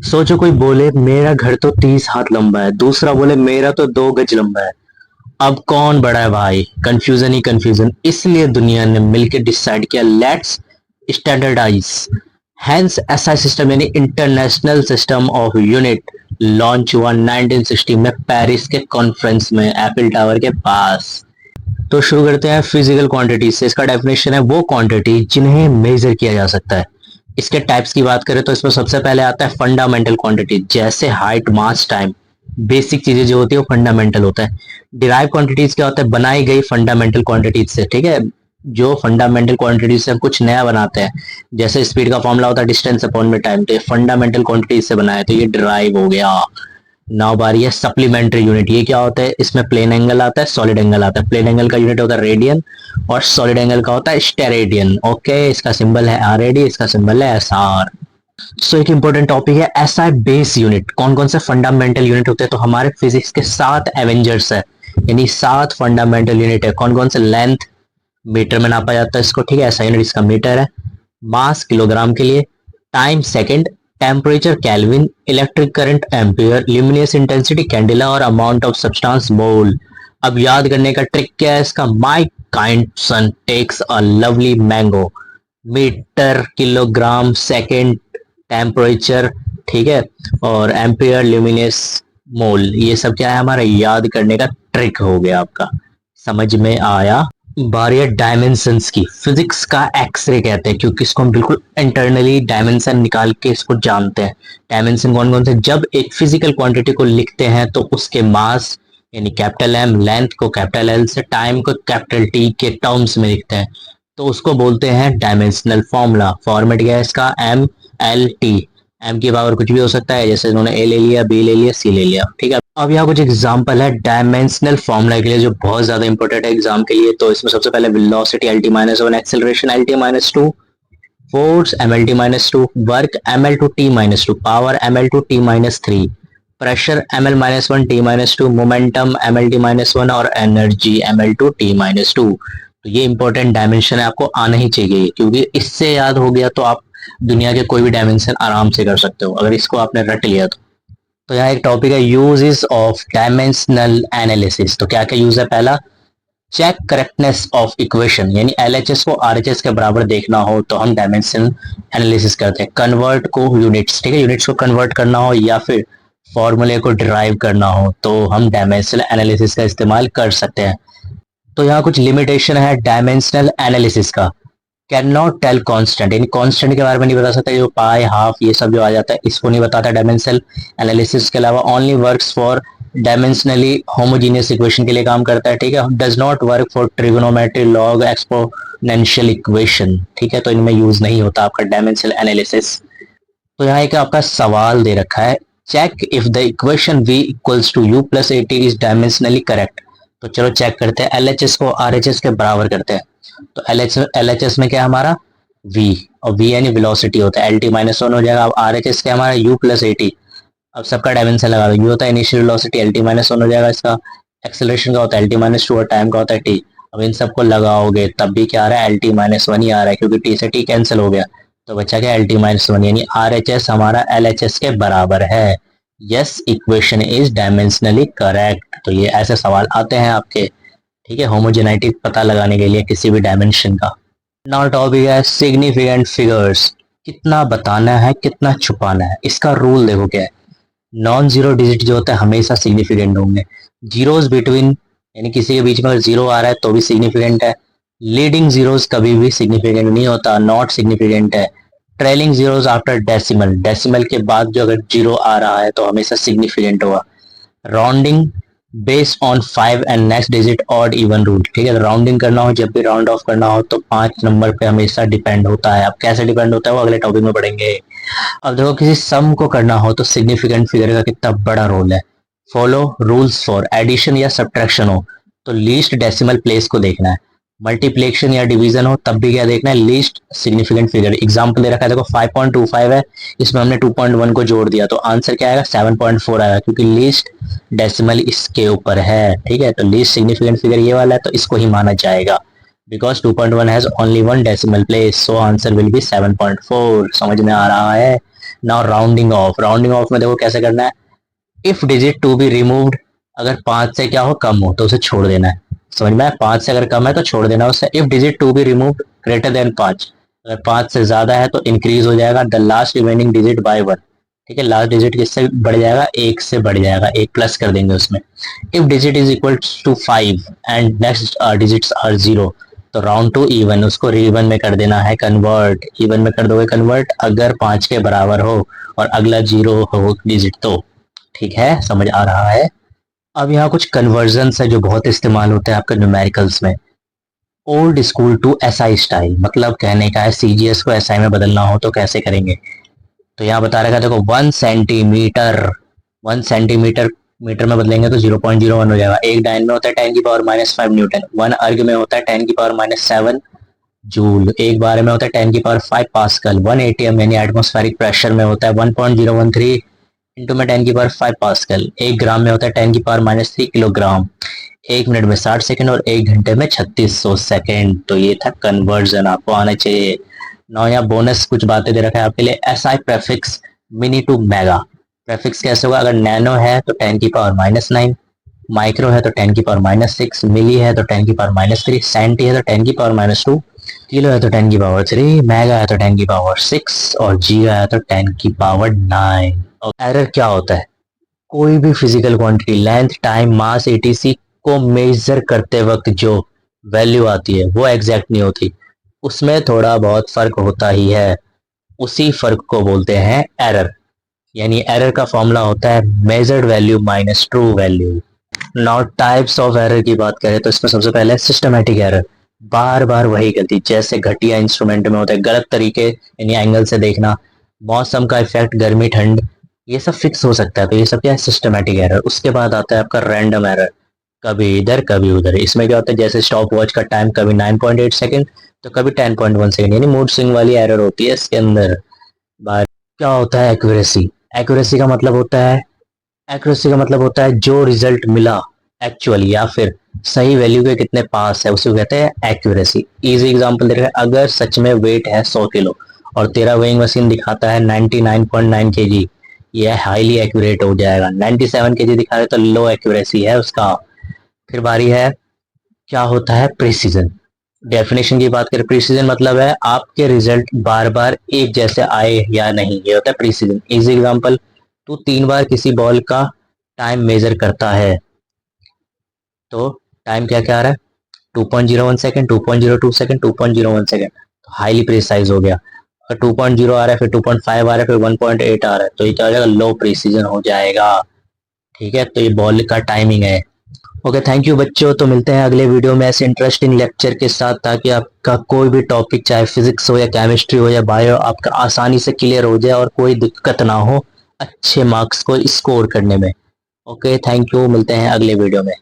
सोचो कोई बोले मेरा घर तो 30 हाथ लंबा है, दूसरा बोले मेरा तो 2 गज लंबा है। अब कौन बड़ा है भाई? कंफ्यूजन ही कंफ्यूजन। इसलिए दुनिया ने मिलकर डिसाइड किया, let's standardize. Hence SI system यानी international system of unit launch हुआ 1960 में पेरिस के कॉन्फ्रेंस में, एफिल टावर के पास। तो शुरू करते हैं फिजिकल क्वांटिटी से। इसका डेफिनेशन है वो क्वांटिटी जिन्हें मेजर किया जा सकता है। इसके टाइप्स की बात करें तो इसमें सबसे पहले आता है फंडामेंटल क्वांटिटी, जैसे हाइट, मास, टाइम। बेसिक चीजें जो होती है वो फंडामेंटल होता है। डिराइव क्वांटिटीज क्या होता है? बनाई गई फंडामेंटल क्वांटिटीज से, ठीक है। जो फंडामेंटल क्वांटिटीज से हम कुछ नया बनाते हैं, जैसे स्पीड का फॉर्मूला होता है डिस्टेंस अपॉन में टाइम, तो ये फंडामेंटल क्वांटिटीज से बनाया है, तो ये डिराइव हो गया। नाउ बारी है सप्लीमेंट्री यूनिट। ये क्या होता है? इसमें प्लेन एंगल आता है, सॉलिड एंगल आता है। प्लेन एंगल का यूनिट होता है रेडियन और सॉलिड एंगल का होता है स्टेरेडियन। ओके, इसका सिंबल है आर एडी, इसका सिंबल है एस आर। सो एक इंपॉर्टेंट टॉपिक है एसआई बेस यूनिट। कौन कौन से फंडामेंटल यूनिट होते हैं? तो हमारे फिजिक्स के 7 एवेंजर्स है, यानी 7 फंडामेंटल यूनिट है। कौन कौन से? लेंथ मीटर में नापा जाता है इसको, ठीक है, ऐसा यूनिट इसका मीटर है। मास किलोग्राम के लिए, time second, temperature kelvin, electric current ampere, luminous intensity candela और अमाउंट ऑफ सब्सटेंस मोल। अब याद करने का ट्रिक क्या है इसका? Mike Kindson takes a lovely mango. Metre, kilogram, second, temperature, ठीक है, और एम्पियर, ल्यूमिनस, मोल, ये सब क्या है? हमारा याद करने का ट्रिक हो गया आपका। समझ में आया? बारी है डायमेंशंस की। फिजिक्स का एक्सरे कहते हैं क्योंकि इसको हम बिल्कुल इंटरनली डायमेंशन निकाल के इसको जानते हैं। डायमेंशन कौन कौन से? जब एक फिजिकल क्वांटिटी को लिखते हैं तो उसके मास यानी कैपिटल एम, लेंथ को कैपिटल एल से, टाइम को कैपिटल टी के टर्म्स में लिखते हैं, तो उसको बोलते हैं डायमेंशनल फॉर्मूला। फॉर्मेट क्या है इसका? M L T. एम की पावर कुछ भी हो सकता है, जैसे उन्होंने ए ले लिया, बी ले लिया, सी ले लिया, ठीक है। अब यहाँ कुछ एग्जांपल है डायमेंशनल फॉर्मूला के लिए जो बहुत ज्यादा इंपॉर्टेंट है एग्जाम के लिए। तो इसमें सबसे पहले velocity L T minus one, acceleration L T minus two, force M L T minus two, work M L two T minus two, power M L two T minus three, pressure M L minus one T minus two, momentum M L T minus one और energy M L two T minus two. तो ये important dimension है, आपको आना ही चाहिए, क्योंकि इससे याद हो गया तो आप दुनिया के कोई भी डायमेंशन आराम से कर सकते हो अगर इसको आपने रट लिया तो यहाँ एक टॉपिक है यूजेस ऑफ डायमेंशनल एनालिसिस। तो क्या क्या यूज है? पहला, चेक करेक्टनेस ऑफ इक्वेशन, यानी एलएचएस को आरएचएस के बराबर देखना हो तो हम डायमेंशन एनालिसिस करते हैं। कन्वर्ट को यूनिट्स, ठीक है, यूनिट्स को कन्वर्ट करना हो या फिर फॉर्मूले को डिराइव करना हो तो हम डायमेंशनल एनालिसिस का इस्तेमाल कर सकते हैं। तो यहाँ कुछ लिमिटेशन है डायमेंशनल एनालिसिस का। कैन नॉट टेल कांस्टेंट, यानी कांस्टेंट के बारे में नहीं बता सकता, जो पाई, हाफ, ये सब जो आ जाता है इसको नहीं बताता डायमेंशनल एनालिसिस। के अलावा only works for dimensionally homogeneous equation के लिए काम करता है, ठीक है। Does not work for trigonometry, log, exponential equation, ठीक है, तो इनमें यूज नहीं होता आपका डायमेंशनल एनालिसिस। तो यहाँ एक आपका सवाल दे रखा है, check if the equation v equals to u plus a t is dimensionally correct. तो चलो चेक करते हैं, एलएचएस को आरएचएस के बराबर करते हैं। तो एलएचएस में क्या है हमारा? v, और v यानी वेलोसिटी होता है, एल टी माइनस वन हो जाएगा। अब आरएचएस क्या हमारा? u plus a T. अब सबका डायमेंशन लगा दो, u होता है initial velocity, L T minus one हो जाएगा इसका। एक्सेलरेशन का होता है एल टी माइनस टू और टाइम का होता है टी। अब इन सबको लगाओगे तब भी क्या आ रहा है? एल टी माइनस वन ही आ रहा है, क्योंकि टी से टी कैंसिल हो गया, तो बचा क्या? एल टी माइनस वन, यानी आर एच एस हमारा एल एच एस के बराबर है। Yes, equation is dimensionally correct. तो ये ऐसे सवाल आते हैं आपके, ठीक है, होमोजेनिटी पता लगाने के लिए किसी भी डायमेंशन का। नाउ टॉपिक है सिग्निफिकेंट फिगर्स। कितना बताना है, कितना छुपाना है, इसका रूल देखो क्या है। नॉन जीरो डिजिट जो होता है हमेशा सिग्निफिकेंट होंगे। जीरोस बिटवीन, यानी किसी के बीच में अगर जीरो आ रहा है तो भी सिग्निफिकेंट है। लीडिंग जीरोस कभी भी सिग्निफिकेंट नहीं होता, नॉट सिग्निफिकेंट है। Trailing zeros after decimal, decimal के बाद जो अगर जीरो आ रहा है तो हमेशा सिग्निफिकेंट होगा। Rounding based on 5 and next digit odd even rule, ठीक है, राउंडिंग करना हो, जब भी राउंड ऑफ करना हो तो 5 नंबर पे हमेशा डिपेंड होता है। अब कैसे डिपेंड होता है वो अगले टॉपिक में पढ़ेंगे। अब देखो किसी सम को करना हो तो सिग्निफिकेंट फिगर का कितना बड़ा रोल है। फॉलो रूल्स फॉर एडिशन या सब्ट्रैक्शन हो तो लीस्ट डेसिमल प्लेस को देखना है। मल्टीप्लिकेशन या डिवीजन हो तब भी क्या देखना है? Least significant figure. एग्जांपल दे रखा है देखो, 5.25 है, इसमें हमने 2.1 को जोड़ दिया तो आंसर क्या आएगा? 7.4 आएगा, क्योंकि लीस्ट डेसिमल इसके ऊपर है, ठीक है। तो लीस्ट सिग्निफिकेंट फिगर ये वाला है तो इसको ही माना जाएगा, because 2.1 has only one decimal place, so answer will be 7.4। समझ में आ रहा है? नाउ राउंडिंग ऑफ में देखो कैसे करना है, if digit to be removed, अगर 5 से क्या हो कम हो तो उसे छोड़ देना है, समझ में आया? 5 से अगर कम है तो छोड़ देना है उससे। If digit to be removed greater than 5, अगर 5 से ज्यादा है तो इंक्रीज हो जाएगा the last remaining digit bye 1, ठीक है, लास्ट डिजिट किससे बढ़ जाएगा, 1 से बढ़ जाएगा, एक प्लस कर देंगे उसमें। If digit is equal to 5 and next digits are 0, तो राउंड टू इवन, उसको इवन में कर देना है कन्वर्ट, इवन में कर दोगे कन्वर्ट अगर 5 के बराबर हो और अगला 0 हो डिजिट तो, ठीक है, समझ आ रहा है? अब यहाँ कुछ कन्वर्जन्स है जो बहुत इस्तेमाल होते हैं आपके न्यूमेरिकल्स में। Old school to SI style, मतलब कहने का है सीजीएस को एसआई में बदलना हो तो कैसे करेंगे। तो यहाँ बता रखा है देखो 1 सेंटीमीटर मीटर में बदलेंगे तो 0.01 हो जाएगा। एक डाइन में होता है 10⁻⁵ न्यूटन, 1 अर्ग में होता है 10⁻⁷ जूल, एक बार में होता है 10⁵ पास्कल, 1 एटीएम यानी एटमॉस्फेरिक प्रेशर में होता है 1.013 इंटू में 10⁵ पास्कल, एक ग्राम में होता है 10⁻³ किलोग्राम, एक मिनट में 60 सेकंड और एक घंटे में 3600 सेकंड। तो ये था कन्वर्जन, आपको आना चाहिए। नौ यहाँ बोनस कुछ बातें दे रखा है आपके लिए। SI prefix mini to mega, prefix कैसे होगा, अगर नैनो है तो 10⁻⁹, माइक्रो है तो 10⁻�6, मिली है तो 10⁻3, सेंटी है तो 10⁻², किलो है तो 10⁻3, मेगा है तो 10⁻6 और जीगा है तो 10⁻9। एरर क्या होता है, कोई भी physical quantity length time mass ETC को मेजर करते वक्त जो वैल्यू आती है वो एग्जैक्ट नहीं होती, उसमें थोड़ा बहुत फर्क होता ही है, उसी फर्क को बोलते हैं एरर। यानी एरर का फॉर्मूला होता है measured value minus true value. Now types of error की बात करें तो इसमें सबसे पहले सिस्टमैटिक एरर, बार बार वही गलती, जैसे घटिया इंस्ट्रूमेंट में होता है, गलत तरीके यानी एंगल से देखना, मौसम का इफेक्ट, गर्मी ठंड, ये सब फिक्स हो सकता है, तो ये सब क्या है, सिस्टमैटिक एरर। उसके बाद आता है आपका रैंडम एरर, कभी इधर कभी उधर। इसमें क्या होता है, जैसे स्टॉप वॉच का टाइम कभी 9.8 सेकंड तो कभी 10.1 सेकंड, यानी मूड स्विंग वाली एरर होती है इसके अंदर। बार क्या होता है एक्यूरेसी, एक्यूरेसी का मतलब होता है, एक्यूरेसी का मतलब होता है जो रिजल्ट मिला एक्चुअली या फिर सही वैल्यू के कितने पास है उसे कहते हैं एक्यूरेसी। इजी एग्जांपल दे रहे हैं, अगर सच में वेट है 100 किलो और तेरा वेइंग मशीन दिखाता है 99.9 केजी, ये हाईली एक्यूरेट हो जाएगा। 97 केजी दिखा रहे तो लो एक्यूरेसी है उसका। फिर बारी है क्या होता है प्रिसीजन। डेफिनेशन की बात करें, प्रिसीजन मतलब है आपके रिजल्ट बार बार एक जैसे आए या नहीं, ये होता है प्रिसीजन। इजी एग्जांपल, तू 3 बार किसी बॉल का टाइम मेजर करता है तो टाइम क्या क्या आ रहा है, 2.01 सेकंड, 2.02 सेकंड, 2.01 सेकंड, तो हाईली प्रिसाइज हो गया। अगर 2.0 आ रहा है, फिर 2.5 आ रहा है, फिर 1.8 आ रहा है, तो ये क्या हो जाएगा, लो प्रिसीजन हो जाएगा। ठीक है, तो ये बॉल का टाइमिंग है। ओके, थैंक यू बच्चों, तो मिलते हैं अगले वीडियो में ऐसे इंटरेस्टिंग लेक्चर के साथ, ताकि आपका कोई भी टॉपिक चाहे फिजिक्स हो या केमिस्ट्री हो या बायो आपका आसानी से क्लियर हो जाए और कोई दिक्कत ना हो अच्छे मार्क्स को स्कोर करने में। ओके, थैंक यू, मिलते हैं अगले वीडियो में।